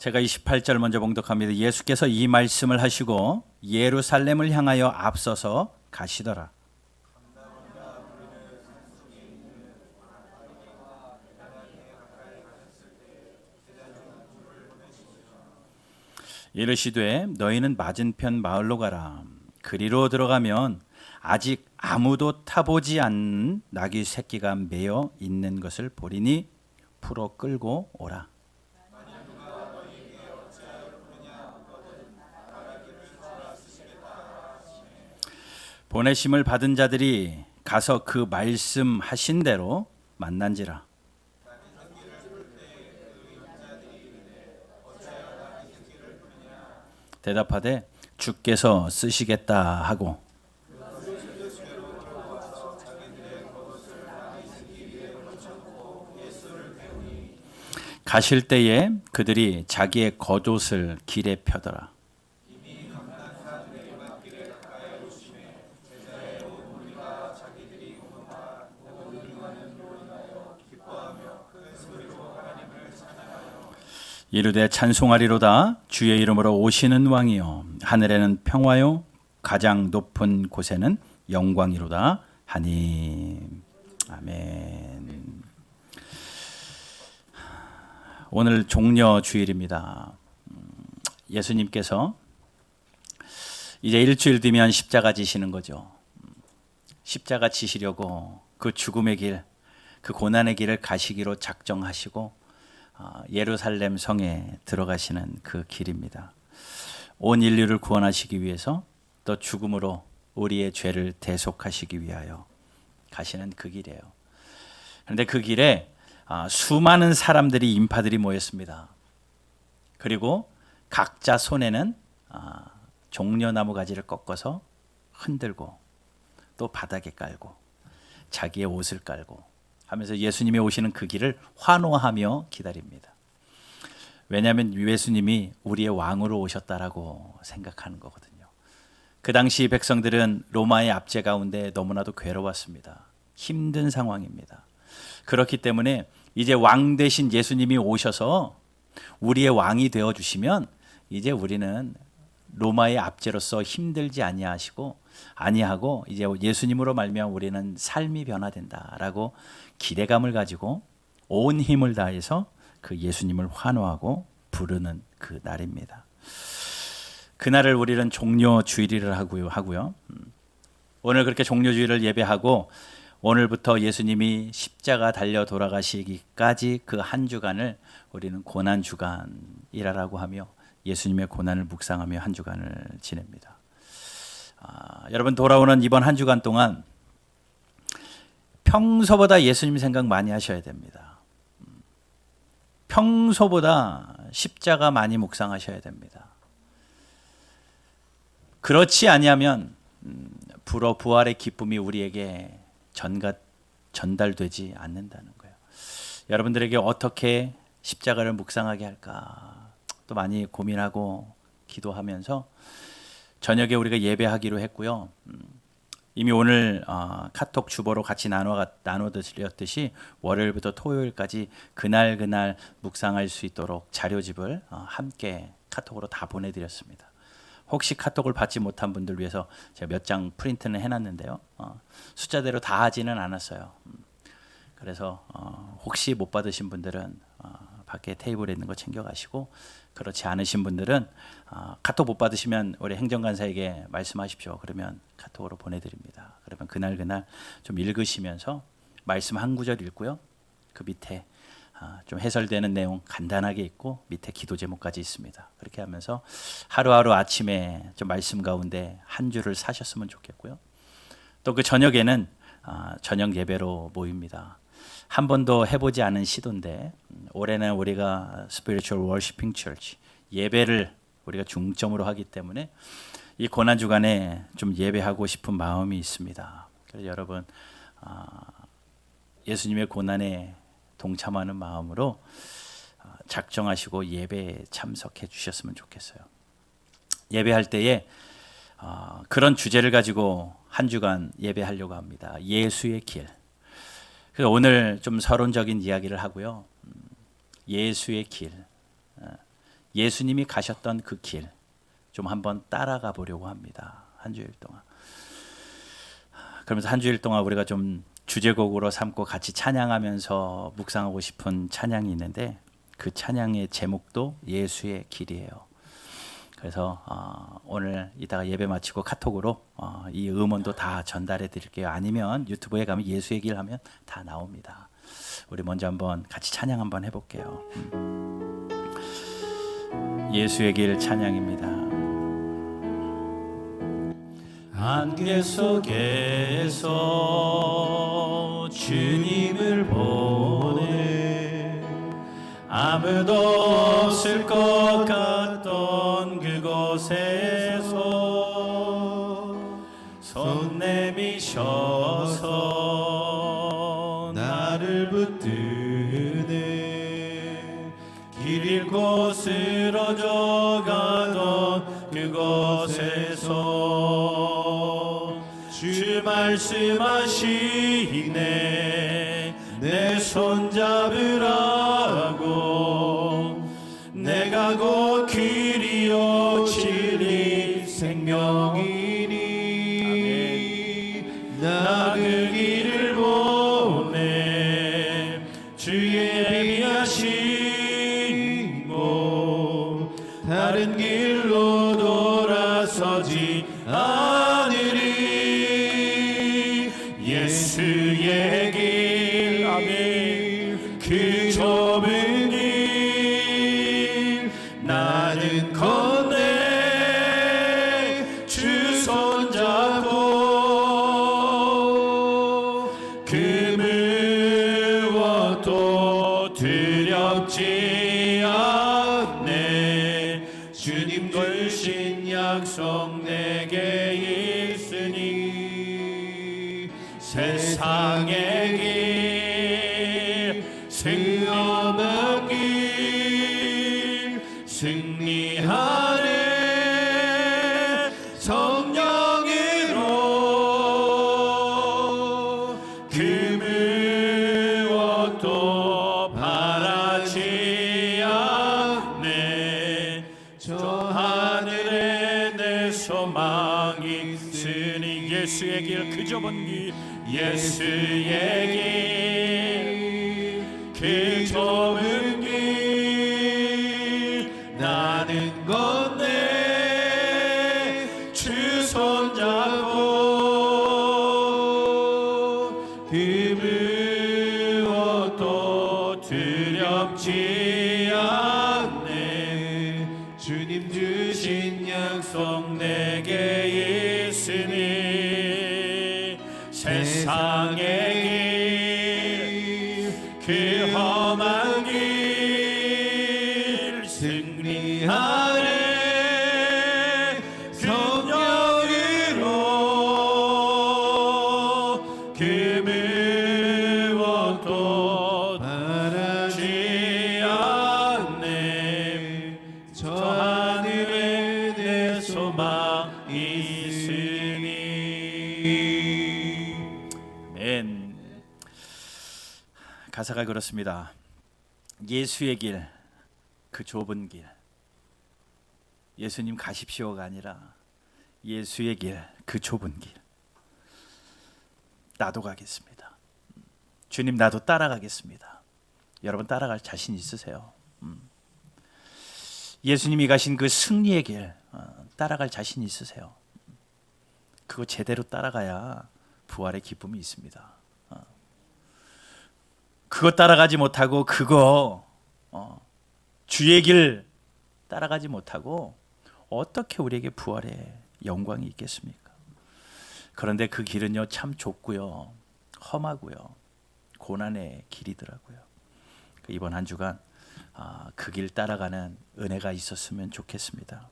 제가 28절 먼저 봉독합니다. 예수께서 이 말씀을 하시고 예루살렘을 향하여 앞서서 가시더라. 이르시되 너희는 맞은편 마을로 가라. 그리로 들어가면 아직 아무도 타보지 않는 나귀 새끼가 매어 있는 것을 보리니 풀어 끌고 오라. 보내심을 받은 자들이 가서 그 말씀하신 대로 만난지라. 대답하되 주께서 쓰시겠다 하고 가실 때에 그들이 자기의 겉옷을 길에 펴더라. 이르되 찬송하리로다. 주의 이름으로 오시는 왕이요 하늘에는 평화요 가장 높은 곳에는 영광이로다 하니. 아멘. 오늘 종려 주일입니다. 예수님께서 이제 일주일 뒤면 십자가 지시는 거죠. 십자가 지시려고 그 죽음의 길, 그 고난의 길을 가시기로 작정하시고 예루살렘 성에 들어가시는 그 길입니다. 온 인류를 구원하시기 위해서 또 죽음으로 우리의 죄를 대속하시기 위하여 가시는 그 길이에요. 그런데 그 길에 수많은 사람들이, 인파들이 모였습니다. 그리고 각자 손에는 종려나무 가지를 꺾어서 흔들고 또 바닥에 깔고 자기의 옷을 깔고 하면서 예수님이 오시는 그 길을 환호하며 기다립니다. 왜냐하면 예수님이 우리의 왕으로 오셨다라고 생각하는 거거든요. 그 당시 백성들은 로마의 압제 가운데 너무나도 괴로웠습니다. 힘든 상황입니다. 그렇기 때문에 이제 왕 대신 예수님이 오셔서 우리의 왕이 되어주시면 이제 우리는 로마의 압제로서 힘들지 아니하고 이제 예수님으로 말미암아 우리는 삶이 변화된다라고 기대감을 가지고 온 힘을 다해서 그 예수님을 환호하고 부르는 그 날입니다. 그날을 우리는 종려주일이라 하고요. 오늘 그렇게 종려주일을 예배하고 오늘부터 예수님이 십자가 달려 돌아가시기까지 그 한 주간을 우리는 고난주간이라고 하며 예수님의 고난을 묵상하며 한 주간을 지냅니다. 여러분, 돌아오는 이번 한 주간 동안 평소보다 예수님 생각 많이 하셔야 됩니다. 평소보다 십자가 많이 묵상하셔야 됩니다. 그렇지 아니하면 부활의 기쁨이 우리에게 전달되지 않는다는 거예요. 여러분들에게 어떻게 십자가를 묵상하게 할까 또 많이 고민하고 기도하면서 저녁에 우리가 예배하기로 했고요. 이미 오늘 카톡 주보로 같이 나눠드렸듯이 월요일부터 토요일까지 그날 묵상할 수 있도록 자료집을 함께 카톡으로 다 보내드렸습니다. 혹시 카톡을 받지 못한 분들 위해서 제가 몇 장 프린트는 해놨는데요. 숫자대로 다 하지는 않았어요. 그래서 혹시 못 받으신 분들은 밖에 테이블에 있는 거 챙겨가시고, 그렇지 않으신 분들은 카톡 못 받으시면 우리 행정관사에게 말씀하십시오. 그러면 카톡으로 보내드립니다. 그러면 그날 좀 읽으시면서 말씀 한 구절 읽고요. 그 밑에 좀 해설되는 내용 간단하게 있고 밑에 기도 제목까지 있습니다. 그렇게 하면서 하루하루 아침에 좀 말씀 가운데 한 주를 사셨으면 좋겠고요. 또 그 저녁에는 저녁 예배로 모입니다. 한 번도 해보지 않은 시도인데 올해는 우리가 Spiritual Worshiping Church, 예배를 우리가 중점으로 하기 때문에 이 고난 주간에 좀 예배하고 싶은 마음이 있습니다. 그래서 여러분 예수님의 고난에 동참하는 마음으로 작정하시고 예배에 참석해 주셨으면 좋겠어요. 예배할 때에 그런 주제를 가지고 한 주간 예배하려고 합니다. 예수의 길. 그래서 오늘 좀 서론적인 이야기를 하고요. 예수의 길. 예수님이 가셨던 그 길 좀 한번 따라가 보려고 합니다. 한 주일 동안. 그러면서 한 주일 동안 우리가 좀 주제곡으로 삼고 같이 찬양하면서 묵상하고 싶은 찬양이 있는데 그 찬양의 제목도 예수의 길이에요. 그래서 오늘 이따가 예배 마치고 카톡으로 이 음원도 다 전달해 드릴게요. 아니면 유튜브에 가면 예수의 길 하면 다 나옵니다. 우리 먼저 한번 같이 찬양 한번 해볼게요. 예수의 길 찬양입니다. 안개 속에서 주님을 보내 아무도 없을 것 같던 그곳에서 손 내미셔서 나를 붙드네 길 잃고 쓰러져 가던 그곳에서 주 말씀하시네 내 손 잡으라고 내가 곧 길이요 진리 생명이니 나 그 길을 보내 주의 예비하신 곳 다른 길로 돌아서지 않으리 예수의 길 아멘 그 좁은 길 나는 건네 주 손잡고 그 무엇도 두렵지 않네 주님 주신 약속 내게 있으니 세상의 길 승리하는 길 승리하네 성령으로 그 무엇도 바라지 않네 저 하늘에 내 소망이 있으니 예수의 길 그 좁은 길 예수의 길 그 좁은 길 나는 건네 주 손잡고 그 무엇도 두렵지 않네 주님 주신 약속 내게 있으니 세상의 길 그 험한 길 승리하네 성령으로 그 무엇도 바라지 않네 저 하늘에 내 소망 있으니 아멘. 가사가 그렇습니다. 예수의 길, 그 좁은 길. 예수님 가십시오가 아니라 예수의 길, 그 좁은 길. 나도 가겠습니다. 주님 나도 따라가겠습니다. 여러분 따라갈 자신 있으세요? 예수님이 가신 그 승리의 길 따라갈 자신 있으세요? 그거 제대로 따라가야 부활의 기쁨이 있습니다. 그거 따라가지 못하고 그거 주의 길 따라가지 못하고 어떻게 우리에게 부활의 영광이 있겠습니까? 그런데 그 길은요 참 좁고요 험하고요 고난의 길이더라고요. 이번 한 주간 그 길 따라가는 은혜가 있었으면 좋겠습니다.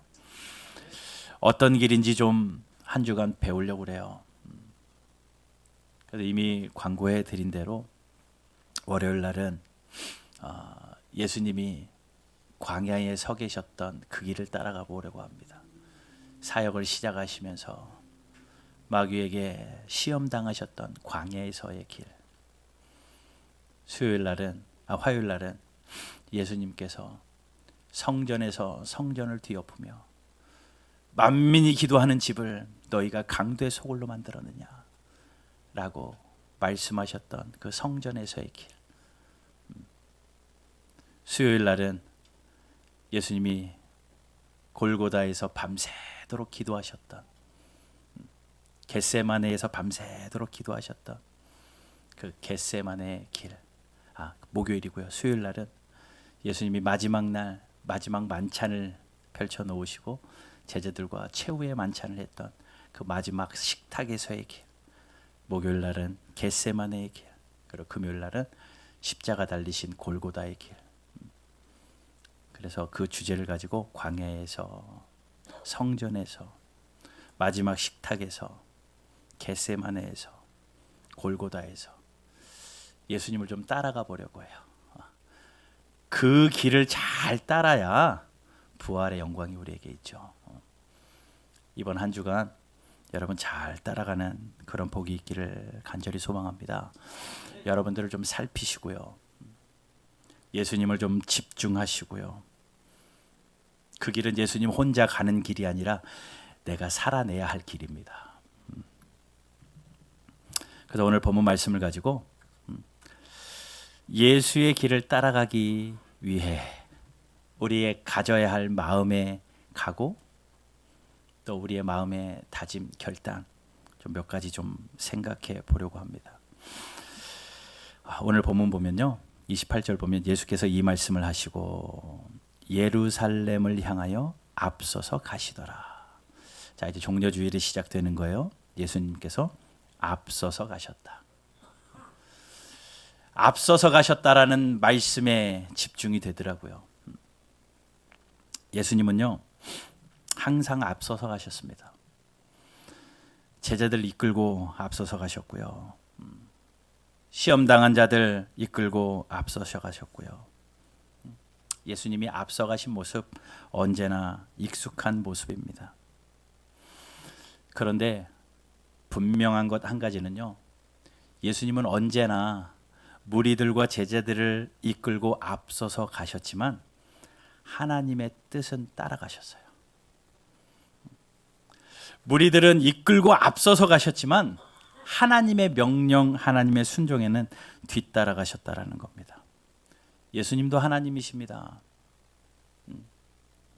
어떤 길인지 좀 한 주간 배우려고 그래요. 그래서 이미 광고해 드린 대로 월요일 날은 예수님이 광야에 서 계셨던 그 길을 따라가 보려고 합니다. 사역을 시작하시면서 마귀에게 시험당하셨던 광야에서의 길. 화요일 날은 예수님께서 성전에서 성전을 뒤엎으며 만민이 기도하는 집을 너희가 강도의 소굴로 만들었느냐 라고 말씀하셨던 그 성전에서의 길. 수요일 날은 예수님이 골고다에서 밤새도록 기도하셨던, 겟세마네에서 밤새도록 기도하셨던 그 겟세마네의 길. 목요일이고요. 수요일 날은 예수님이 마지막 날 마지막 만찬을 펼쳐 놓으시고 제자들과 최후의 만찬을 했던 그 마지막 식탁에서의 길. 목요일 날은 겟세마네의 길. 그리고 금요일 날은 십자가 달리신 골고다의 길. 그래서 그 주제를 가지고 광야에서, 성전에서, 마지막 식탁에서, 겟세마네에서, 골고다에서 예수님을 좀 따라가 보려고 해요. 그 길을 잘 따라야 부활의 영광이 우리에게 있죠. 이번 한 주간 여러분 잘 따라가는 그런 복이 있기를 간절히 소망합니다. 여러분들을 좀 살피시고요. 예수님을 좀 집중하시고요. 그 길은 예수님 혼자 가는 길이 아니라 내가 살아내야 할 길입니다. 그래서 오늘 본문 말씀을 가지고 예수의 길을 따라가기 위해 우리의 가져야 할 마음의 각오, 또 우리의 마음의 다짐, 결단 좀 몇 가지 좀 생각해 보려고 합니다. 오늘 본문 보면요, 28절 보면 예수께서 이 말씀을 하시고 예루살렘을 향하여 앞서서 가시더라. 자, 이제 종려주일이 시작되는 거예요. 예수님께서 앞서서 가셨다. 앞서서 가셨다라는 말씀에 집중이 되더라고요. 예수님은요, 항상 앞서서 가셨습니다. 제자들 이끌고 앞서서 가셨고요. 시험 당한 자들 이끌고 앞서서 가셨고요. 예수님이 앞서 가신 모습 언제나 익숙한 모습입니다. 그런데 분명한 것 한 가지는요, 예수님은 언제나 무리들과 제자들을 이끌고 앞서서 가셨지만 하나님의 뜻은 따라가셨어요. 무리들은 이끌고 앞서서 가셨지만 하나님의 명령, 하나님의 순종에는 뒤따라가셨다라는 겁니다. 예수님도 하나님이십니다.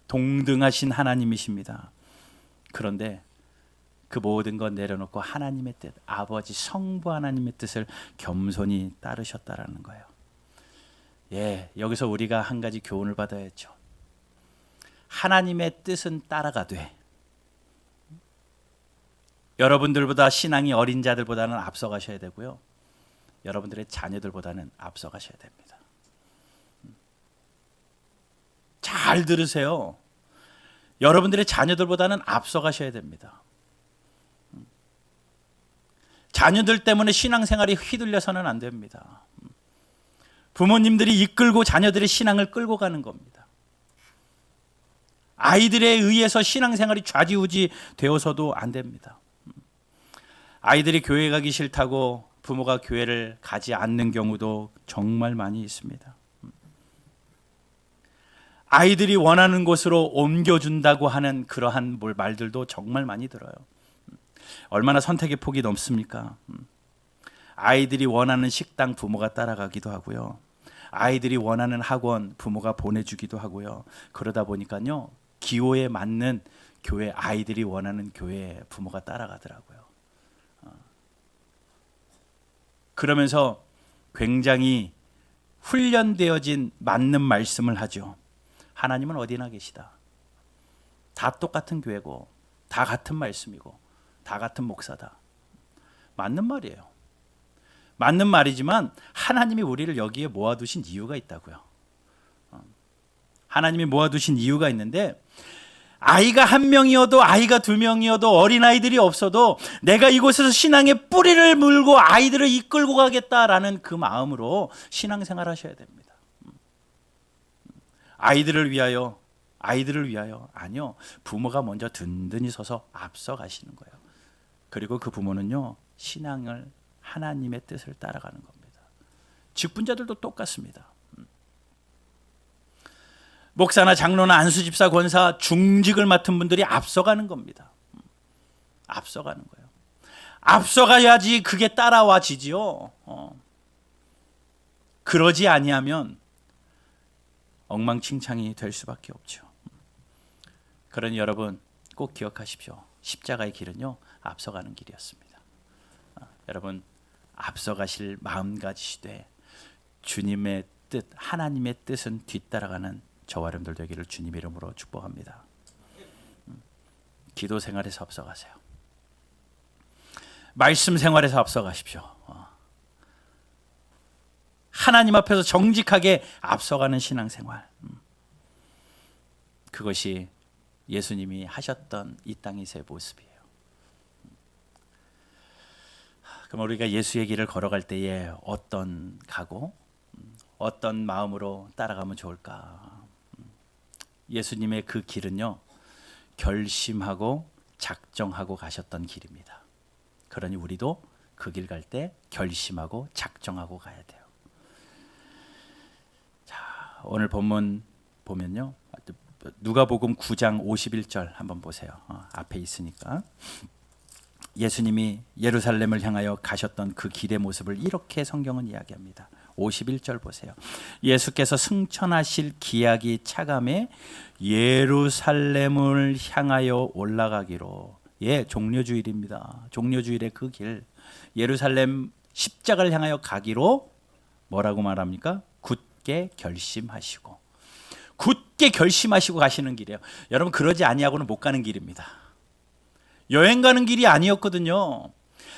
동등하신 하나님이십니다. 그런데 그 모든 것 내려놓고 하나님의 뜻, 아버지 성부 하나님의 뜻을 겸손히 따르셨다라는 거예요. 여기서 우리가 한 가지 교훈을 받아야죠. 하나님의 뜻은 따라가되 여러분들보다 신앙이 어린 자들보다는 앞서가셔야 되고요. 여러분들의 자녀들보다는 앞서가셔야 됩니다. 잘 들으세요. 여러분들의 자녀들보다는 앞서가셔야 됩니다. 자녀들 때문에 신앙생활이 휘둘려서는 안 됩니다. 부모님들이 이끌고 자녀들의 신앙을 끌고 가는 겁니다. 아이들에 의해서 신앙생활이 좌지우지 되어서도 안 됩니다. 아이들이 교회 가기 싫다고 부모가 교회를 가지 않는 경우도 정말 많이 있습니다. 아이들이 원하는 곳으로 옮겨준다고 하는 그러한 말들도 정말 많이 들어요. 얼마나 선택의 폭이 넓습니까? 아이들이 원하는 식당 부모가 따라가기도 하고요. 아이들이 원하는 학원 부모가 보내주기도 하고요. 그러다 보니까요, 기호에 맞는 교회, 아이들이 원하는 교회에 부모가 따라가더라고요. 그러면서 굉장히 훈련되어진 맞는 말씀을 하죠. 하나님은 어디나 계시다. 다 똑같은 교회고 다 같은 말씀이고 다 같은 목사다. 맞는 말이에요. 맞는 말이지만 하나님이 우리를 여기에 모아두신 이유가 있다고요. 하나님이 모아두신 이유가 있는데, 아이가 한 명이어도 아이가 두 명이어도 어린아이들이 없어도 내가 이곳에서 신앙의 뿌리를 물고 아이들을 이끌고 가겠다라는 그 마음으로 신앙생활 하셔야 됩니다. 아이들을 위하여 아니요, 부모가 먼저 든든히 서서 앞서 가시는 거예요. 그리고 그 부모는요, 신앙을, 하나님의 뜻을 따라가는 겁니다. 직분자들도 똑같습니다. 목사나 장로나 안수집사, 권사, 중직을 맡은 분들이 앞서가는 겁니다. 앞서가는 거예요. 앞서가야지 그게 따라와지지요. 그러지 아니하면 엉망진창이 될 수밖에 없죠. 그러니 여러분 꼭 기억하십시오. 십자가의 길은요, 앞서가는 길이었습니다. 여러분 앞서가실 마음 가지시되 주님의 뜻, 하나님의 뜻은 뒤따라가는 저와 여러분들 되기를 주님 이름으로 축복합니다. 기도 생활에서 앞서가세요. 말씀 생활에서 앞서가십시오. 하나님 앞에서 정직하게 앞서가는 신앙생활, 그것이 예수님이 하셨던 이 땅에서의 모습이에요. 그럼 우리가 예수의 길을 걸어갈 때에 어떤 각오, 어떤 마음으로 따라가면 좋을까? 예수님의 그 길은요, 결심하고 작정하고 가셨던 길입니다. 그러니 우리도 그 길 갈 때 결심하고 작정하고 가야 돼요. 자, 오늘 본문 보면요, 누가복음 9장 51절 한번 보세요. 앞에 있으니까. 예수님이 예루살렘을 향하여 가셨던 그 길의 모습을 이렇게 성경은 이야기합니다. 51절 보세요. 예수께서 승천하실 기약이 차감해 예루살렘을 향하여 올라가기로. 예, 종려주일입니다. 종려주일의 그 길, 예루살렘 십자가를 향하여 가기로 뭐라고 말합니까? 굳게 결심하시고, 굳게 결심하시고 가시는 길이에요. 여러분, 그러지 아니하고는 못 가는 길입니다. 여행 가는 길이 아니었거든요.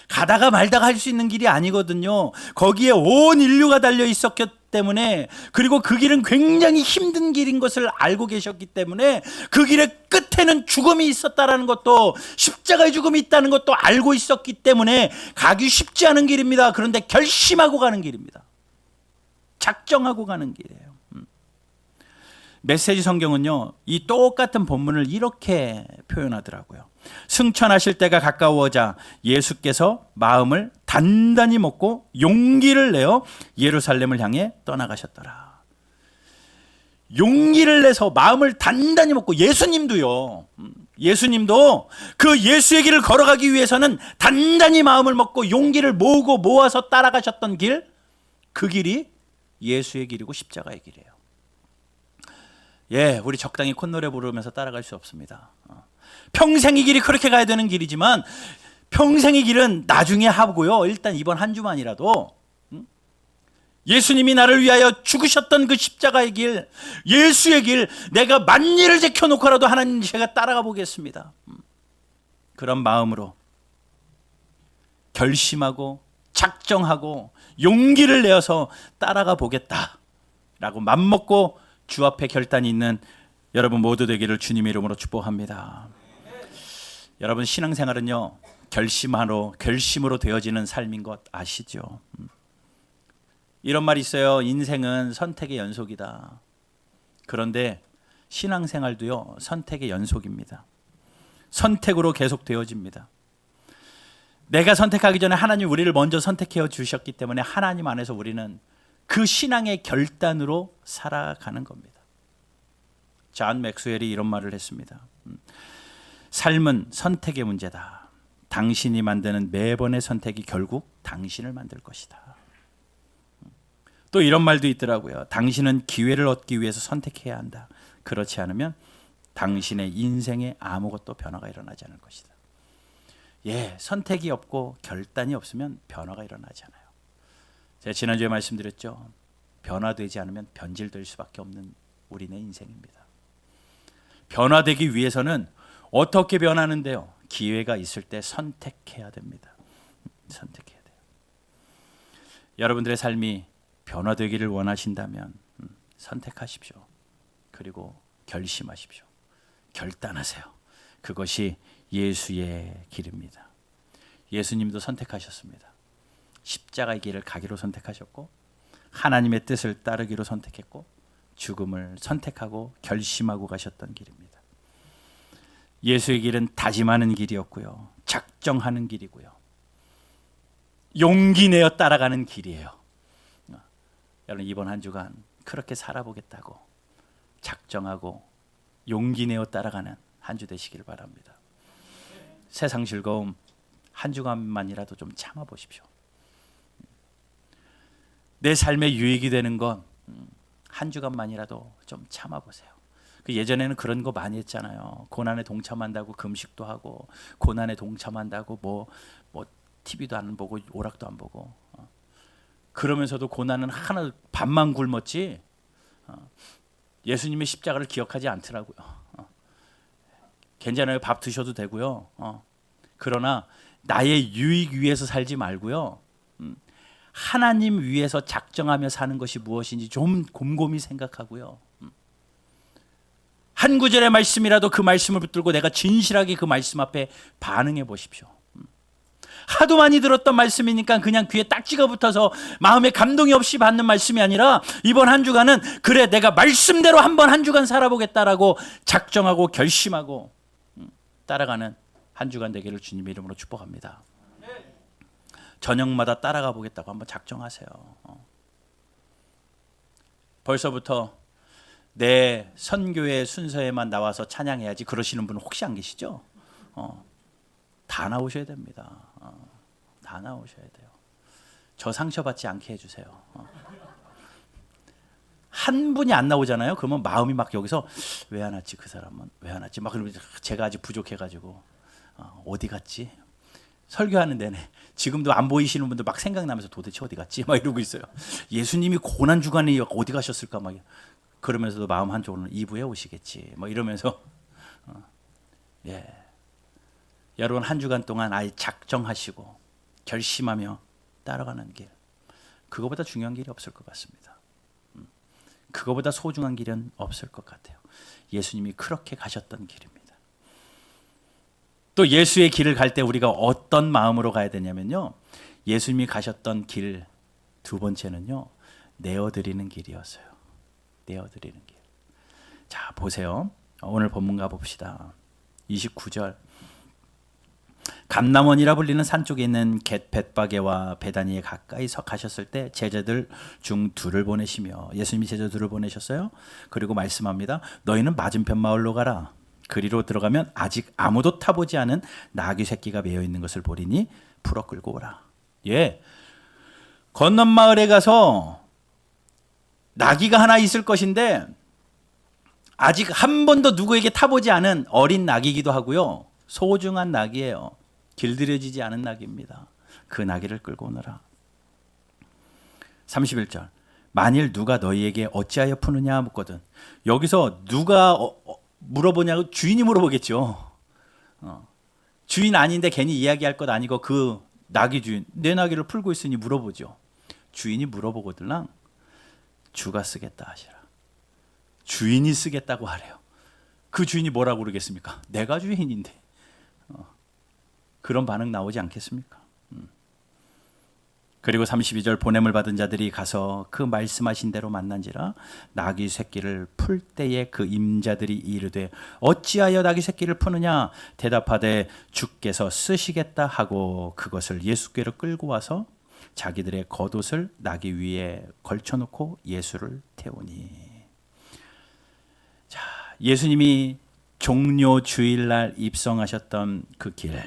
가다가 말다가 할 수 있는 길이 아니거든요. 거기에 온 인류가 달려 있었기 때문에, 그리고 그 길은 굉장히 힘든 길인 것을 알고 계셨기 때문에, 그 길의 끝에는 죽음이 있었다는 것도, 십자가의 죽음이 있다는 것도 알고 있었기 때문에 가기 쉽지 않은 길입니다. 그런데 결심하고 가는 길입니다. 작정하고 가는 길이에요. 메시지 성경은요, 이 똑같은 본문을 이렇게 표현하더라고요. 승천하실 때가 가까워오자 예수께서 마음을 단단히 먹고 용기를 내어 예루살렘을 향해 떠나가셨더라. 용기를 내서 마음을 단단히 먹고, 예수님도 그 예수의 길을 걸어가기 위해서는 단단히 마음을 먹고 용기를 모으고 모아서 따라가셨던 길, 그 길이 예수의 길이고 십자가의 길이에요. 예, 우리 적당히 콧노래 부르면서 따라갈 수 없습니다. 평생의 길이 그렇게 가야 되는 길이지만, 평생의 길은 나중에 하고요, 일단 이번 한 주만이라도 예수님이 나를 위하여 죽으셨던 그 십자가의 길, 예수의 길, 내가 만일을 제켜놓고라도 하나님 제가 따라가 보겠습니다. 그런 마음으로 결심하고 작정하고 용기를 내어서 따라가 보겠다라고 맘먹고 주 앞에 결단이 있는 여러분 모두 되기를 주님의 이름으로 축복합니다. 여러분, 신앙생활은요, 결심으로 되어지는 삶인 것 아시죠? 이런 말이 있어요. 인생은 선택의 연속이다. 그런데 신앙생활도요, 선택의 연속입니다. 선택으로 계속 되어집니다. 내가 선택하기 전에 하나님 우리를 먼저 선택해 주셨기 때문에 하나님 안에서 우리는 그 신앙의 결단으로 살아가는 겁니다. 존 맥스웰이 이런 말을 했습니다. 삶은 선택의 문제다. 당신이 만드는 매번의 선택이 결국 당신을 만들 것이다. 또 이런 말도 있더라고요. 당신은 기회를 얻기 위해서 선택해야 한다. 그렇지 않으면 당신의 인생에 아무것도 변화가 일어나지 않을 것이다. 예, 선택이 없고 결단이 없으면 변화가 일어나지 않아요. 제가 지난주에 말씀드렸죠. 변화되지 않으면 변질될 수밖에 없는 우리네 인생입니다. 변화되기 위해서는 어떻게 변하는데요? 기회가 있을 때 선택해야 됩니다. 선택해야 돼요. 여러분들의 삶이 변화되기를 원하신다면 선택하십시오. 그리고 결심하십시오. 결단하세요. 그것이 예수의 길입니다. 예수님도 선택하셨습니다. 십자가의 길을 가기로 선택하셨고, 하나님의 뜻을 따르기로 선택했고, 죽음을 선택하고 결심하고 가셨던 길입니다. 예수의 길은 다짐하는 길이었고요, 작정하는 길이고요, 용기 내어 따라가는 길이에요. 여러분, 이번 한 주간 그렇게 살아보겠다고 작정하고 용기 내어 따라가는 한 주 되시길 바랍니다. 세상 즐거움 한 주간만이라도 좀 참아보십시오. 내 삶에 유익이 되는 건 한 주간만이라도 좀 참아보세요. 예전에는 그런 거 많이 했잖아요. 고난에 동참한다고 금식도 하고, 고난에 동참한다고 뭐 TV도 안 보고 오락도 안 보고, 그러면서도 고난은 하나 반만 굶었지 예수님의 십자가를 기억하지 않더라고요. 괜찮아요. 밥 드셔도 되고요. 그러나 나의 유익 위해서 살지 말고요. 하나님 위해서 작정하며 사는 것이 무엇인지 좀 곰곰이 생각하고요. 한 구절의 말씀이라도 그 말씀을 붙들고 내가 진실하게 그 말씀 앞에 반응해 보십시오. 하도 많이 들었던 말씀이니까 그냥 귀에 딱지가 붙어서 마음에 감동이 없이 받는 말씀이 아니라 이번 한 주간은 그래 내가 말씀대로 한번 한 주간 살아보겠다라고 작정하고 결심하고 따라가는 한 주간 되기를 주님의 이름으로 축복합니다. 저녁마다 따라가 보겠다고 한번 작정하세요. 벌써부터 내 선교의 순서에만 나와서 찬양해야지 그러시는 분 혹시 안 계시죠? 다 나오셔야 됩니다. 다 나오셔야 돼요. 저 상처받지 않게 해주세요. 한 분이 안 나오잖아요. 그러면 마음이 막 여기서 왜 안 왔지 그 사람은 왜 안 왔지 막 그러면 제가 아직 부족해가지고 어디 갔지? 설교하는 내내 지금도 안 보이시는 분들 막 생각나면서 도대체 어디 갔지? 막 이러고 있어요. 예수님이 고난 주간에 어디 가셨을까 막 그러면서도 마음 한쪽으로는 2부에 오시겠지 막 이러면서 여러분 한 주간 동안 아예 작정하시고 결심하며 따라가는 길, 그거보다 중요한 길이 없을 것 같습니다. 그거보다 소중한 길은 없을 것 같아요. 예수님이 그렇게 가셨던 길입니다. 또 예수의 길을 갈 때 우리가 어떤 마음으로 가야 되냐면요, 예수님이 가셨던 길 두 번째는요, 내어드리는 길이었어요. 내어드리는 길. 자, 보세요. 오늘 본문 가봅시다. 29절. 감람원이라 불리는 산 쪽에 있는 벳바게와 베다니에 가까이서 가셨을 때 제자들 중 둘을 보내시며, 예수님이 제자 둘을 보내셨어요. 그리고 말씀합니다. 너희는 맞은편 마을로 가라. 그리로 들어가면 아직 아무도 타보지 않은 나귀 새끼가 매여 있는 것을 보리니 풀어 끌고 오라. 건넌 마을에 가서 나귀가 하나 있을 것인데 아직 한 번도 누구에게 타보지 않은 어린 나귀이기도 하고요, 소중한 나귀예요. 길들여지지 않은 나귀입니다. 그 나귀를 끌고 오너라. 31절. 만일 누가 너희에게 어찌하여 푸느냐 묻거든. 여기서 누가 물어보냐고 주인이 물어보겠죠. 주인 아닌데 괜히 이야기할 것 아니고 그 나귀 주인, 내 나귀를 풀고 있으니 물어보죠. 주인이 물어보거들랑 주가 쓰겠다 하시라. 주인이 쓰겠다고 하래요. 그 주인이 뭐라고 그러겠습니까? 내가 주인인데. 그런 반응 나오지 않겠습니까? 그리고 32절. 보냄을 받은 자들이 가서 그 말씀하신 대로 만난지라 나귀 새끼를 풀 때에 그 임자들이 이르되 어찌하여 나귀 새끼를 푸느냐 대답하되 주께서 쓰시겠다 하고 그것을 예수께로 끌고 와서 자기들의 겉옷을 나귀 위에 걸쳐놓고 예수를 태우니. 자, 예수님이 종료 주일날 입성하셨던 그 길,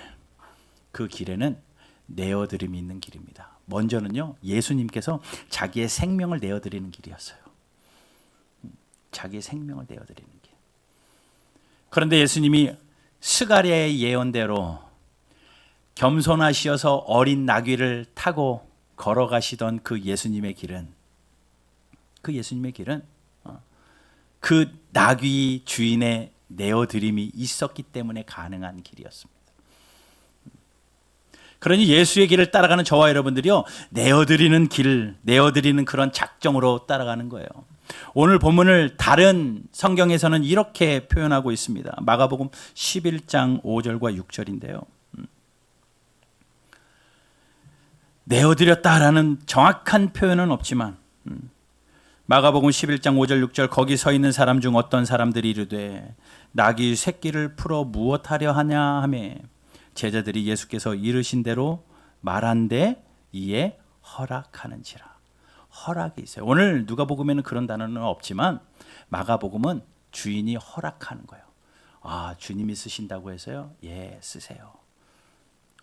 그 길에는 내어드림이 있는 길입니다. 먼저는요, 예수님께서 자기의 생명을 내어드리는 길이었어요. 자기의 생명을 내어드리는 길. 그런데 예수님이 스가랴의 예언대로 겸손하시어서 어린 나귀를 타고 걸어가시던 그 예수님의 길은, 그 나귀 주인의 내어드림이 있었기 때문에 가능한 길이었습니다. 그러니 예수의 길을 따라가는 저와 여러분들이요, 내어드리는 길, 내어드리는 그런 작정으로 따라가는 거예요. 오늘 본문을 다른 성경에서는 이렇게 표현하고 있습니다. 마가복음 11장 5절과 6절인데요. 내어드렸다라는 정확한 표현은 없지만 마가복음 11장 5절 6절, 거기 서 있는 사람 중 어떤 사람들이 이르되 나귀 새끼를 풀어 무엇하려 하냐 하며 제자들이 예수께서 이르신 대로 말한데 이에 허락하는지라. 허락이 있어요. 오늘 누가복음에는 그런 단어는 없지만 마가복음은 주인이 허락하는 거예요. 아, 주님이 쓰신다고 해서요? 예, 쓰세요.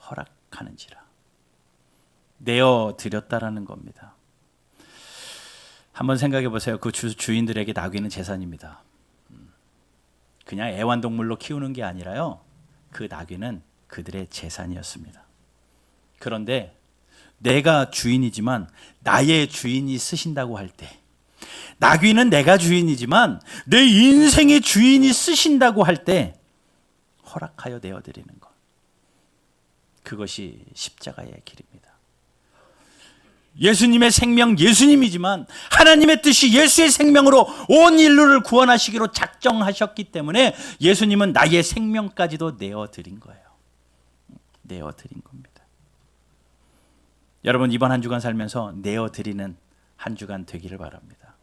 허락하는지라. 내어 드렸다라는 겁니다. 한번 생각해 보세요. 그 주인들에게 나귀는 재산입니다. 그냥 애완동물로 키우는 게 아니라요. 그 나귀는 그들의 재산이었습니다. 그런데 내가 주인이지만 나의 주인이 쓰신다고 할 때, 나귀는 내가 주인이지만 내 인생의 주인이 쓰신다고 할 때 허락하여 내어드리는 것. 그것이 십자가의 길입니다. 예수님의 생명 예수님이지만 하나님의 뜻이 예수의 생명으로 온 인류를 구원하시기로 작정하셨기 때문에 예수님은 나의 생명까지도 내어드린 거예요. 내어드린 겁니다. 여러분, 이번 한 주간 살면서 내어드리는 한 주간 되기를 바랍니다.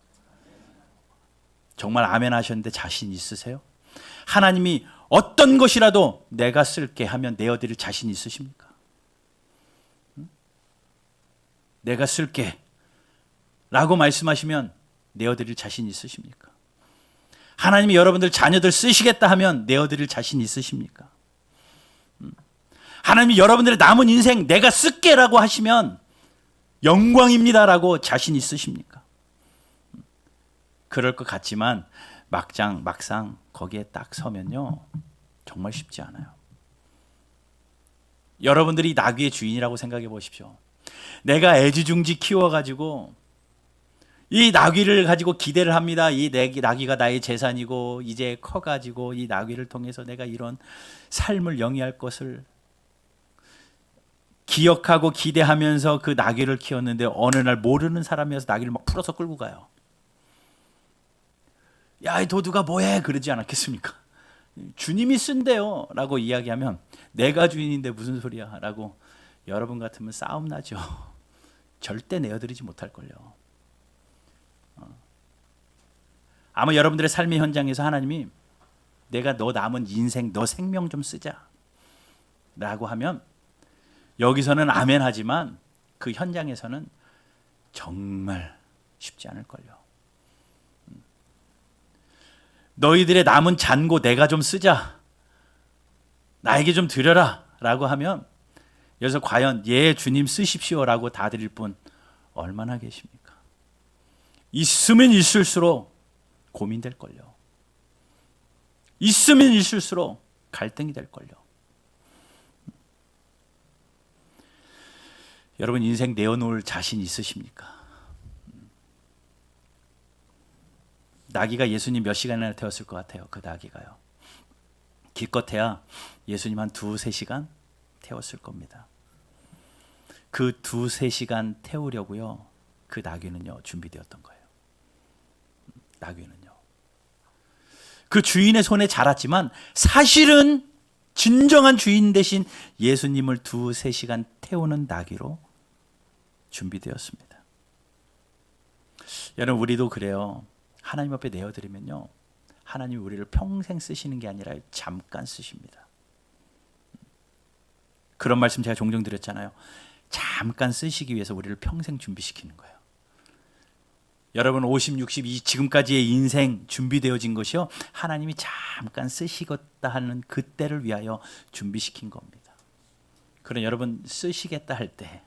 정말 아멘 하셨는데 자신 있으세요? 하나님이 어떤 것이라도 내가 쓸게 하면 내어드릴 자신 있으십니까? 내가 쓸게 라고 말씀하시면 내어드릴 자신 있으십니까? 하나님이 여러분들 자녀들 쓰시겠다 하면 내어드릴 자신 있으십니까? 하나님이 여러분들의 남은 인생 내가 쓸게 라고 하시면 영광입니다 라고 자신 있으십니까? 그럴 것 같지만 막상 거기에 딱 서면요, 정말 쉽지 않아요. 여러분들이 나귀의 주인이라고 생각해 보십시오. 내가 애지중지 키워가지고 이 나귀를 가지고 기대를 합니다. 이 나귀가 나의 재산이고 이제 커가지고 이 나귀를 통해서 내가 이런 삶을 영위할 것을 기억하고 기대하면서 그 나귀를 키웠는데 어느 날 모르는 사람이어서 나귀를 막 풀어서 끌고 가요. 야, 이 도두가 뭐해? 그러지 않았겠습니까? 주님이 쓴대요 라고 이야기하면 내가 주인인데 무슨 소리야 라고 여러분 같으면 싸움 나죠. 절대 내어드리지 못할걸요. 아마 여러분들의 삶의 현장에서 하나님이 내가 너 남은 인생, 너 생명 좀 쓰자 라고 하면 여기서는 아멘 하지만 그 현장에서는 정말 쉽지 않을걸요. 너희들의 남은 잔고 내가 좀 쓰자, 나에게 좀 드려라 라고 하면 여기서 과연 예 주님 쓰십시오 라고 다 드릴 분 얼마나 계십니까? 있으면 있을수록 고민될걸요. 있으면 있을수록 갈등이 될걸요. 여러분, 인생 내어놓을 자신 있으십니까? 나귀가 예수님 몇 시간이나 태웠을 것 같아요? 그 나귀가요. 기껏해야 예수님 한 2-3시간 태웠을 겁니다. 그 2-3시간 태우려고요, 그 나귀는요 준비되었던 거예요. 나귀는요 그 주인의 손에 자랐지만 사실은 진정한 주인 대신 예수님을 2-3시간 태우는 나귀로 준비되었습니다. 여러분, 우리도 그래요. 하나님 앞에 내어드리면요, 하나님이 우리를 평생 쓰시는 게 아니라 잠깐 쓰십니다. 그런 말씀 제가 종종 드렸잖아요. 잠깐 쓰시기 위해서 우리를 평생 준비시키는 거예요. 여러분 50, 60, 지금까지의 인생 준비되어진 것이요, 하나님이 잠깐 쓰시겠다 하는 그때를 위하여 준비시킨 겁니다. 그럼 여러분 쓰시겠다 할 때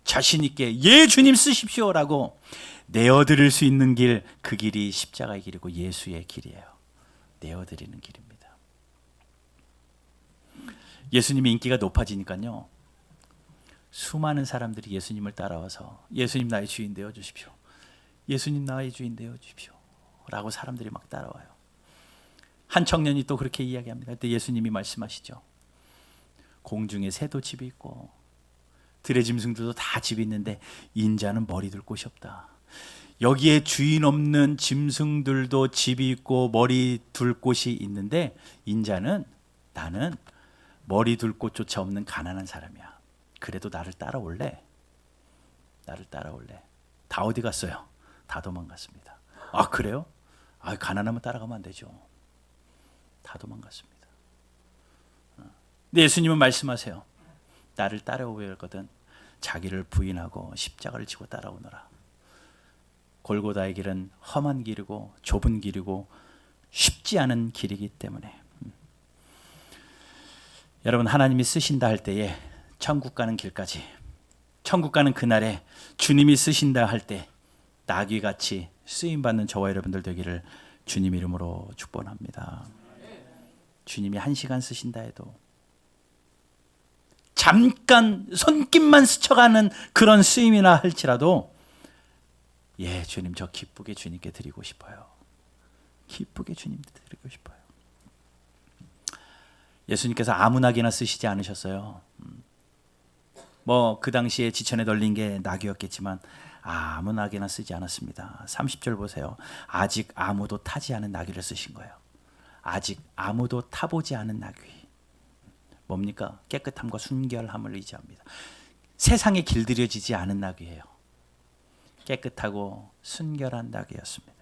자신 있게 예 주님 쓰십시오 라고 내어드릴 수 있는 길, 그 길이 십자가의 길이고 예수의 길이에요. 내어드리는 길입니다. 예수님의 인기가 높아지니까요, 수많은 사람들이 예수님을 따라와서 예수님 나의 주인 되어 주십시오, 예수님 나의 주인 되어 주십시오 라고 사람들이 막 따라와요. 한 청년이 또 그렇게 이야기합니다. 그때 예수님이 말씀하시죠. 공중에 새도 집이 있고 들의 짐승들도 다 집이 있는데 인자는 머리 둘 곳이 없다. 여기에 주인 없는 짐승들도 집이 있고 머리 둘 곳이 있는데 인자는, 나는 머리 둘 곳조차 없는 가난한 사람이야. 그래도 나를 따라올래? 나를 따라올래? 다 어디 갔어요? 다 도망갔습니다. 아, 그래요? 아, 가난하면 따라가면 안 되죠. 다 도망갔습니다. 근데 예수님은 말씀하세요. 나를 따라오거든 자기를 부인하고 십자가를 지고 따라오너라. 골고다의 길은 험한 길이고 좁은 길이고 쉽지 않은 길이기 때문에 여러분, 하나님이 쓰신다 할 때에 천국 가는 길까지, 천국 가는 그날에 주님이 쓰신다 할 때 나귀같이 쓰임받는 저와 여러분들 되기를 주님 이름으로 축복합니다. 주님이 1시간 쓰신다 해도 잠깐 손길만 스쳐가는 그런 쓰임이나 할지라도 주님, 저 기쁘게 주님께 드리고 싶어요. 기쁘게 주님께 드리고 싶어요. 예수님께서 아무나게나 쓰시지 않으셨어요. 그 당시에 지천에 널린 게 나귀였겠지만 아무나게나 쓰지 않았습니다. 30절 보세요. 아직 아무도 타지 않은 나귀를 쓰신 거예요. 아직 아무도 타보지 않은 나귀. 뭡니까? 깨끗함과 순결함을 의지합니다. 세상에 길들여지지 않은 나귀예요. 깨끗하고 순결한 나귀였습니다.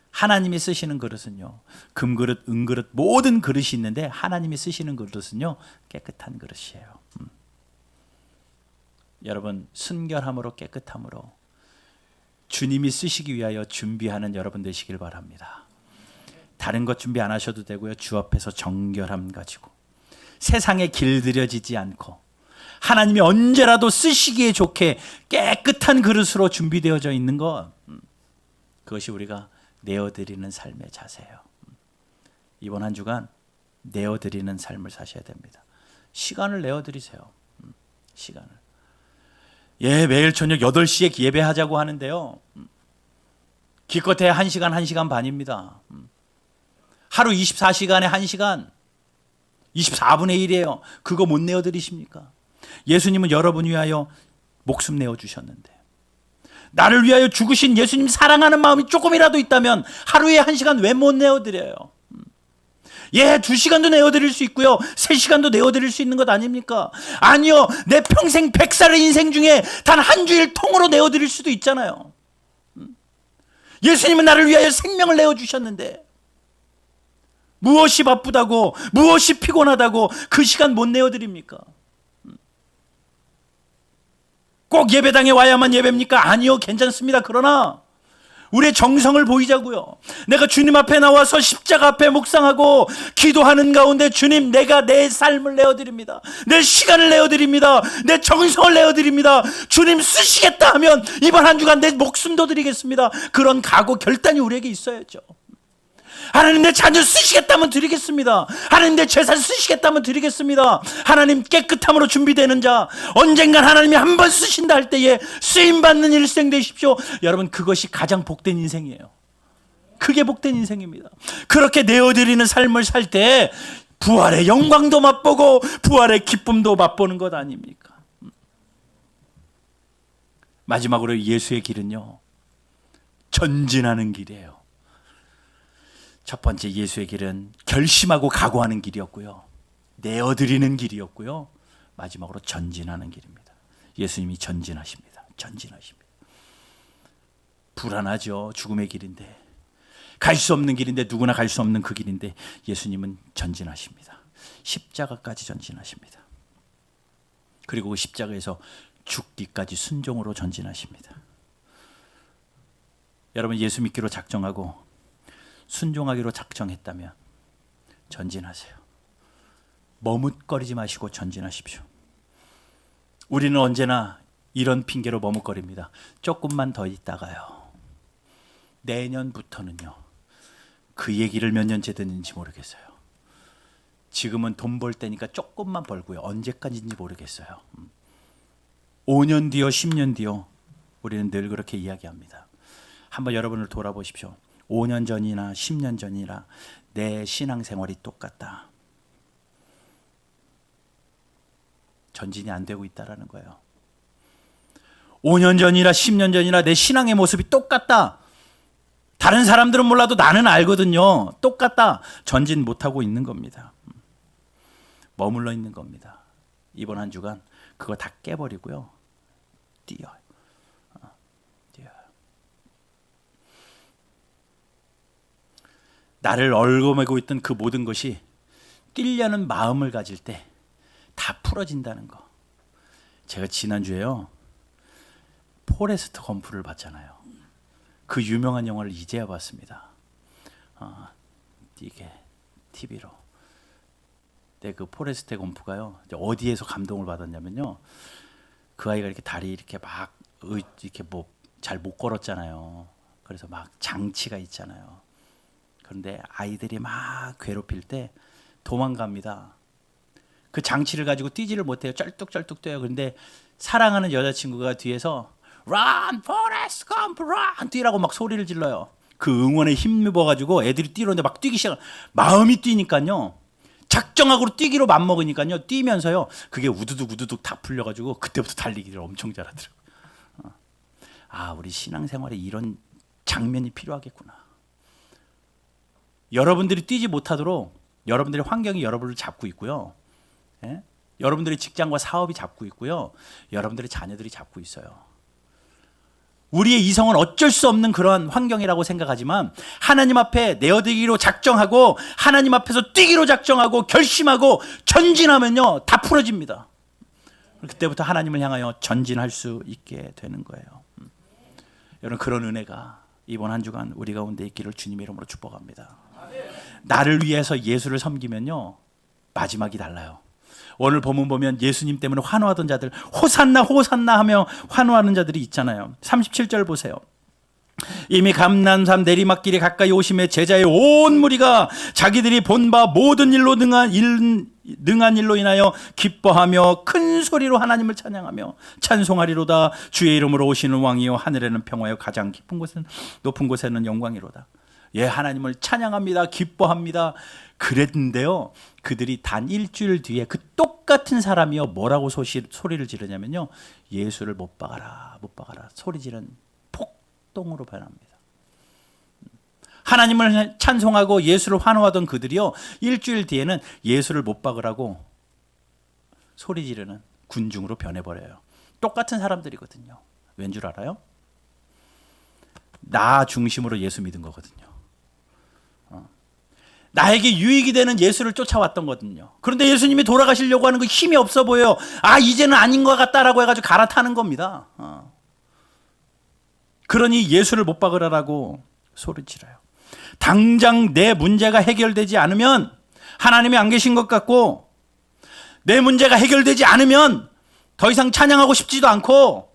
하나님이 쓰시는 그릇은요, 금그릇, 은그릇 모든 그릇이 있는데 하나님이 쓰시는 그릇은요, 깨끗한 그릇이에요. 여러분, 순결함으로 깨끗함으로 주님이 쓰시기 위하여 준비하는 여러분 되시길 바랍니다. 다른 것 준비 안 하셔도 되고요. 주 앞에서 정결함 가지고 세상에 길들여지지 않고 하나님이 언제라도 쓰시기에 좋게 깨끗한 그릇으로 준비되어져 있는 것, 그것이 우리가 내어드리는 삶의 자세예요. 이번 한 주간 내어드리는 삶을 사셔야 됩니다. 시간을 내어드리세요. 시간을. 매일 저녁 8시에 예배하자고 하는데요, 기껏해야 1시간, 1시간 반입니다. 하루 24시간에 1시간, 24분의 1이에요. 그거 못 내어드리십니까? 예수님은 여러분 위하여 목숨 내어주셨는데, 나를 위하여 죽으신 예수님 사랑하는 마음이 조금이라도 있다면 하루에 1시간 왜 못 내어드려요? 2시간도 내어드릴 수 있고요, 3시간도 내어드릴 수 있는 것 아닙니까? 아니요, 내 평생 100살의 인생 중에 단 한 주일 통으로 내어드릴 수도 있잖아요. 예수님은 나를 위하여 생명을 내어주셨는데 무엇이 바쁘다고, 무엇이 피곤하다고 그 시간 못 내어드립니까? 꼭 예배당에 와야만 예배입니까? 아니요, 괜찮습니다. 그러나 우리의 정성을 보이자고요. 내가 주님 앞에 나와서 십자가 앞에 묵상하고 기도하는 가운데, 주님, 내가 내 삶을 내어드립니다. 내 시간을 내어드립니다. 내 정성을 내어드립니다. 주님 쓰시겠다 하면 이번 한 주간 내 목숨도 드리겠습니다. 그런 각오, 결단이 우리에게 있어야죠. 하나님, 내 자녀 쓰시겠다면 드리겠습니다. 하나님, 내 재산 쓰시겠다면 드리겠습니다. 하나님, 깨끗함으로 준비되는 자, 언젠간 하나님이 한 번 쓰신다 할 때에 쓰임받는 일생 되십시오. 여러분, 그것이 가장 복된 인생이에요. 그게 복된 인생입니다. 그렇게 내어드리는 삶을 살 때 부활의 영광도 맛보고 부활의 기쁨도 맛보는 것 아닙니까? 마지막으로 예수의 길은요, 전진하는 길이에요. 첫 번째, 예수의 길은 결심하고 각오하는 길이었고요, 내어드리는 길이었고요, 마지막으로 전진하는 길입니다. 예수님이 전진하십니다. 전진하십니다. 불안하죠. 죽음의 길인데, 갈 수 없는 길인데, 누구나 갈 수 없는 그 길인데 예수님은 전진하십니다. 십자가까지 전진하십니다. 그리고 그 십자가에서 죽기까지 순종으로 전진하십니다. 여러분, 예수 믿기로 작정하고 순종하기로 작정했다면 전진하세요. 머뭇거리지 마시고 전진하십시오. 우리는 언제나 이런 핑계로 머뭇거립니다. 조금만 더 있다가요, 내년부터는요. 그 얘기를 몇 년째 듣는지 모르겠어요. 지금은 돈 벌 때니까 조금만 벌고요, 언제까지인지 모르겠어요. 5년 뒤요, 10년 뒤요, 우리는 늘 그렇게 이야기합니다. 한번 여러분을 돌아보십시오. 5년 전이나 10년 전이나 내 신앙생활이 똑같다. 전진이 안 되고 있다라는 거예요. 5년 전이나 10년 전이나 내 신앙의 모습이 똑같다. 다른 사람들은 몰라도 나는 알거든요. 똑같다. 전진 못하고 있는 겁니다. 머물러 있는 겁니다. 이번 한 주간 그거 다 깨버리고요, 뛰어요. 나를 얽어매고 있던 그 모든 것이 뛰려는 마음을 가질 때 다 풀어진다는 거. 제가 지난주에요, 포레스트 검프를 봤잖아요. 그 유명한 영화를 이제야 봤습니다. 이게 TV로. 그 포레스트 검프가요, 어디에서 감동을 받았냐면요, 그 아이가 이렇게 다리 이렇게 막 이렇게 뭐 잘 못 걸었잖아요. 그래서 막 장치가 있잖아요. 그런데 아이들이 막 괴롭힐 때 도망갑니다. 그 장치를 가지고 뛰지를 못해요. 쩔뚝쩔뚝 뛰어요. 그런데 사랑하는 여자친구가 뒤에서 Run, Forrest Gump, run! 뛰라고 막 소리를 질러요. 그 응원에 힘입어가지고 애들이 뛰는데 막 뛰기 시작. 마음이 뛰니까요, 작정하고 뛰기로 맘먹으니까요, 뛰면서요, 그게 우두둑 우두둑 다 풀려가지고 그때부터 달리기를 엄청 잘하더라고요. 우리 신앙생활에 이런 장면이 필요하겠구나. 여러분들이 뛰지 못하도록 여러분들의 환경이 여러분을 잡고 있고요. 예? 여러분들의 직장과 사업이 잡고 있고요. 여러분들의 자녀들이 잡고 있어요. 우리의 이성은 어쩔 수 없는 그러한 환경이라고 생각하지만 하나님 앞에 내어드기로 작정하고 하나님 앞에서 뛰기로 작정하고 결심하고 전진하면요, 다 풀어집니다. 그때부터 하나님을 향하여 전진할 수 있게 되는 거예요. 여러분, 그런 은혜가 이번 한 주간 우리 가운데 있기를 주님의 이름으로 축복합니다. 나를 위해서 예수를 섬기면요, 마지막이 달라요. 오늘 본문 보면 예수님 때문에 환호하던 자들, 호산나 호산나 하며 환호하는 자들이 있잖아요. 37절 보세요. 이미 감난산 내리막길에 가까이 오심에 제자의 온 무리가 자기들이 본 바 모든 일로 능한 일로 인하여 기뻐하며 큰 소리로 하나님을 찬양하며 찬송하리로다. 주의 이름으로 오시는 왕이요 하늘에는 평화요 가장 깊은 곳은 높은 곳에는 영광이로다. 예, 하나님을 찬양합니다. 기뻐합니다. 그랬는데요, 그들이 단 일주일 뒤에 그 똑같은 사람이요, 뭐라고 소리를 지르냐면요, 예수를 못 박아라, 못 박아라 소리 지른 폭동으로 변합니다. 하나님을 찬송하고 예수를 환호하던 그들이요, 일주일 뒤에는 예수를 못 박으라고 소리 지르는 군중으로 변해버려요. 똑같은 사람들이거든요. 왠 줄 알아요? 나 중심으로 예수 믿은 거거든요. 나에게 유익이 되는 예수를 쫓아왔던 거거든요. 그런데 예수님이 돌아가시려고 하는 거 힘이 없어 보여요. 이제는 아닌 것 같다라고 해가지고 갈아타는 겁니다. 그러니 예수를 못 박으라고 소리치러요. 당장 내 문제가 해결되지 않으면 하나님이 안 계신 것 같고, 내 문제가 해결되지 않으면 더 이상 찬양하고 싶지도 않고,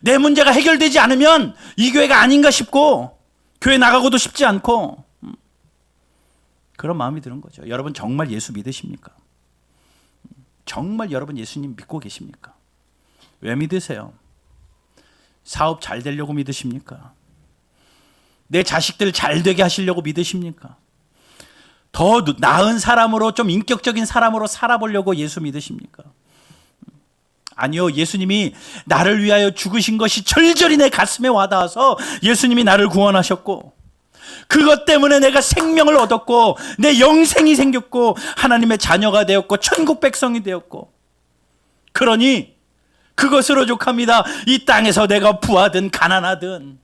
내 문제가 해결되지 않으면 이 교회가 아닌가 싶고 교회 나가고도 싶지 않고, 그런 마음이 드는 거죠. 여러분 정말 예수 믿으십니까? 정말 여러분 예수님 믿고 계십니까? 왜 믿으세요? 사업 잘 되려고 믿으십니까? 내 자식들 잘 되게 하시려고 믿으십니까? 더 나은 사람으로, 좀 인격적인 사람으로 살아보려고 예수 믿으십니까? 아니요, 예수님이 나를 위하여 죽으신 것이 절절히 내 가슴에 와닿아서 예수님이 나를 구원하셨고, 그것 때문에 내가 생명을 얻었고 내 영생이 생겼고 하나님의 자녀가 되었고 천국 백성이 되었고, 그러니 그것으로 족합니다. 이 땅에서 내가 부하든 가난하든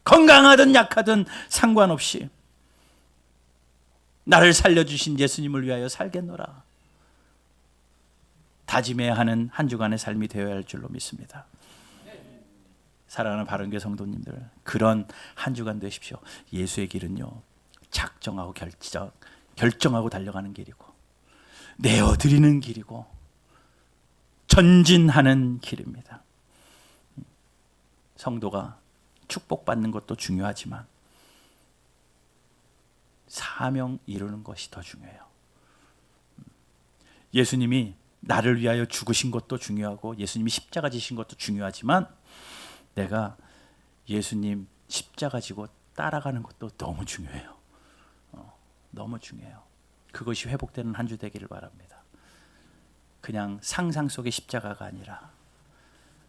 건강하든 약하든 상관없이 나를 살려주신 예수님을 위하여 살겠노라 다짐해야 하는 한 주간의 삶이 되어야 할 줄로 믿습니다. 사랑하는 바른교회 성도님들, 그런 한 주간 되십시오. 예수의 길은요, 작정하고 결정하고 달려가는 길이고, 내어드리는 길이고, 전진하는 길입니다. 성도가 축복받는 것도 중요하지만 사명 이루는 것이 더 중요해요. 예수님이 나를 위하여 죽으신 것도 중요하고 예수님이 십자가 지신 것도 중요하지만 내가 예수님 십자가 지고 따라가는 것도 너무 중요해요. 너무 중요해요. 그것이 회복되는 한 주 되기를 바랍니다. 그냥 상상 속의 십자가가 아니라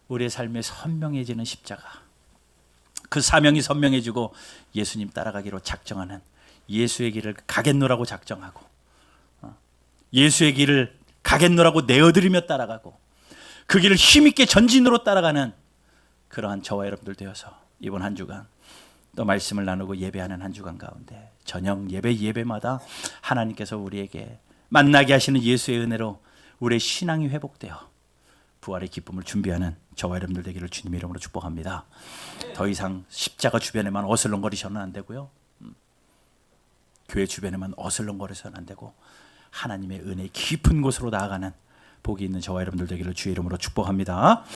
우리의 삶에 선명해지는 십자가, 그 사명이 선명해지고 예수님 따라가기로 작정하는, 예수의 길을 가겠노라고 작정하고 예수의 길을 가겠노라고 내어드리며 따라가고 그 길을 힘있게 전진으로 따라가는 그러한 저와 여러분들 되어서 이번 한 주간 또 말씀을 나누고 예배하는 한 주간 가운데 저녁 예배마다 하나님께서 우리에게 만나게 하시는 예수의 은혜로 우리의 신앙이 회복되어 부활의 기쁨을 준비하는 저와 여러분들 되기를 주님 이름으로 축복합니다. 더 이상 십자가 주변에만 어슬렁거리셔는 안 되고요. 교회 주변에만 어슬렁거려서는 안 되고 하나님의 은혜 깊은 곳으로 나아가는 복이 있는 저와 여러분들 되기를 주의 이름으로 축복합니다.